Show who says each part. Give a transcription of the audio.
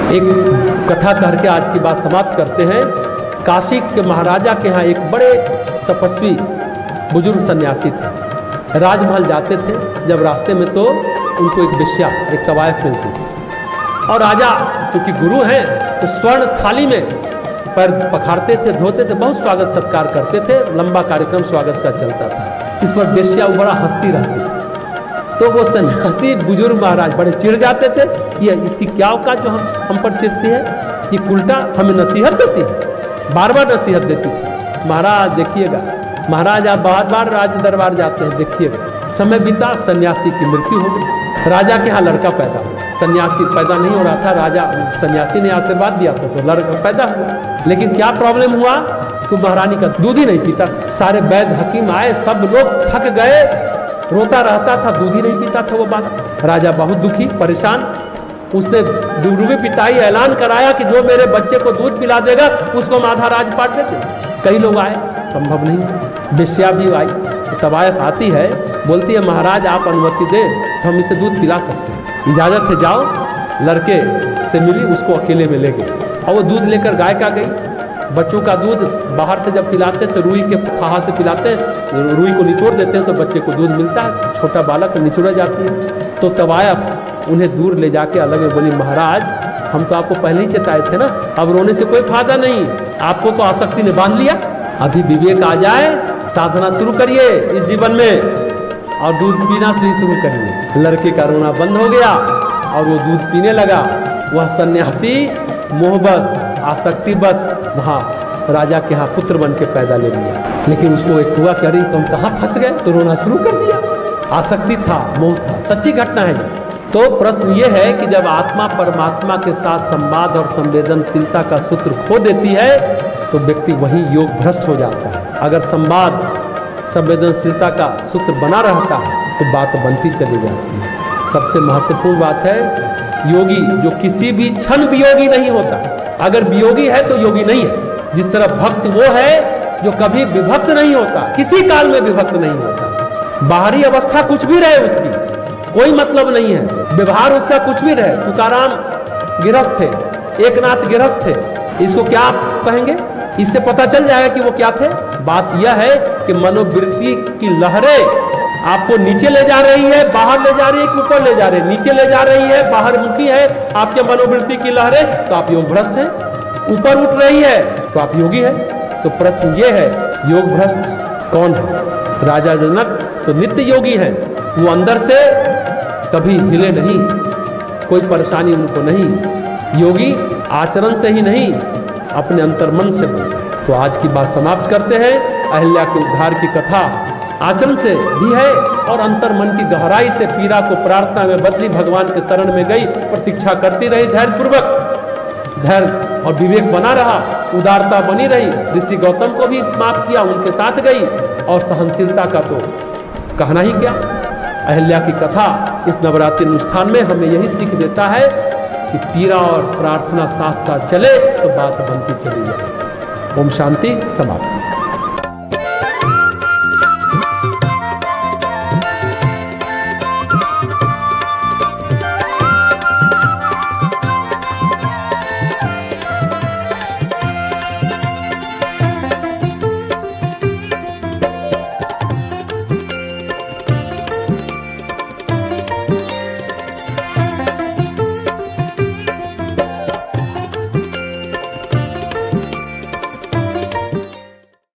Speaker 1: एक कथा करके आज की बात समाप्त करते हैं। काशी के महाराजा के यहाँ एक बड़े तपस्वी बुजुर्ग सन्यासी थे। राजमहल जाते थे, जब रास्ते में तो उनको एक वेश्या, एक तवायफ मिलती थी और राजा क्योंकि गुरु हैं तो स्वर्ण थाली में पैर पखारते थे, धोते थे, बहुत स्वागत सत्कार करते थे। लंबा कार्यक्रम स्वागत का चलता था। इस पर वेश्या बड़ा हंसती रहती थी। तो वो सन्यासी बुजुर्ग महाराज बड़े चिढ़ जाते थे, ये इसकी क्या औकात जो हम पर चिढ़ती है, ये उल्टा हमें नसीहत देती है, बार बार नसीहत देती थी। महाराज देखिएगा, महाराज आप बार बार राज दरबार जाते हैं, देखिएगा। समय बीता, सन्यासी की मृत्यु हो गई। राजा के यहाँ लड़का पैदा हुआ, सन्यासी पैदा नहीं हो रहा था। राजा सन्यासी ने आशीर्वाद दिया था तो लड़का पैदा हुआ। लेकिन क्या प्रॉब्लम हुआ कि महारानी का दूध ही नहीं पीता। सारे वैद्य हकीम आए, सब लोग थक गए, रोता रहता था, दूध ही नहीं पीता था। वो बात राजा बहुत दुखी परेशान, उसने डुबडुबी पिताई ऐलान कराया कि जो मेरे बच्चे को दूध पिला देगा उसको हम आधा राज बांट देते। कई लोग आए, संभव नहीं। वेश्या भी आई, तवायफ आती है, बोलती है महाराज आप अनुमति दें तो हम इसे दूध पिला सकते हैं, इजाजत है, जाओ। लड़के से मिली, उसको अकेले में ले गई और वो दूध लेकर गाय का गई। बच्चों का दूध बाहर से जब पिलाते हैं तो रुई के फाहा से पिलाते हैं, रुई को निचोड़ देते हैं तो बच्चे को दूध मिलता है। छोटा बालक निचोड़ा जाती है। तो तवायफ उन्हें दूर ले जाके अलग में बोली महाराज हम तो आपको पहले ही चेताए थे ना, अब रोने से कोई फायदा नहीं, आपको तो आसक्ति ने बांध लिया। अभी विवेक आ जाए, साधना शुरू करिए इस जीवन में और दूध पीना शुरू करिए। लड़के का रोना बंद हो गया और वो दूध पीने लगा। वह सन्यासी मोहबस, आसक्ति बस वहाँ राजा के यहाँ पुत्र बन के पैदा ले लिया। लेकिन उसको एक हुआ कि अरे तुम कहाँ फंस गए, तो रोना शुरू कर दिया। आसक्ति था, मोह था, सच्ची घटना है। तो प्रश्न ये है कि जब आत्मा परमात्मा के साथ संवाद और संवेदनशीलता का सूत्र खो देती है तो व्यक्ति वही योग भ्रष्ट हो जाता है। अगर संवाद संवेदनशीलता का सूत्र बना रहता है तो बात बनती चली जाती है। सबसे महत्वपूर्ण बात है, योगी जो किसी भी क्षण वियोगी नहीं होता। अगर वियोगी है तो योगी नहीं है। जिस तरह भक्त वो है जो कभी विभक्त नहीं होता, किसी काल में विभक्त नहीं होता। बाहरी अवस्था कुछ भी रहे उसकी कोई मतलब नहीं है, व्यवहार उसका कुछ भी रहे। तुकाराम गिरस्थ थे, एकनाथ गिरस्थ थे, इसको क्या आप कहेंगे? इससे पता चल जाएगा कि वो क्या थे। बात यह है कि मनोवृत्ति की लहरें आपको नीचे ले जा रही है, बाहर ले जा रही है कि ऊपर ले जा रही है? नीचे ले जा रही है, बाहर मुखी है आपके मनोवृत्ति की लहरें, तो आप योग भ्रष्ट हैं। ऊपर उठ रही है तो आप योगी है। तो प्रश्न ये है, योग भ्रष्ट कौन है? राजा जनक तो नित्य योगी है, वो अंदर से कभी हिले नहीं, कोई परेशानी उनको नहीं। योगी आचरण से ही नहीं, अपने अंतर्मन से बोलते। तो आज की बात समाप्त करते हैं। अहिल्या के उद्धार की कथा आचरण से भी है और अंतर्मन की गहराई से पीड़ा को प्रार्थना में बदली, भगवान के शरण में गई, प्रतीक्षा करती रही धैर्यपूर्वक। धैर्य और विवेक बना रहा, उदारता बनी रही। ऋषि गौतम को भी माफ किया, उनके साथ गई। और सहनशीलता का तो कहना ही क्या। अहिल्या की कथा इस नवरात्रि अनुष्ठान में हमें यही सीख देता है कि पीड़ा और प्रार्थना साथ साथ चले तो बात बनती चली जाए। ओम शांति। समाप्ति।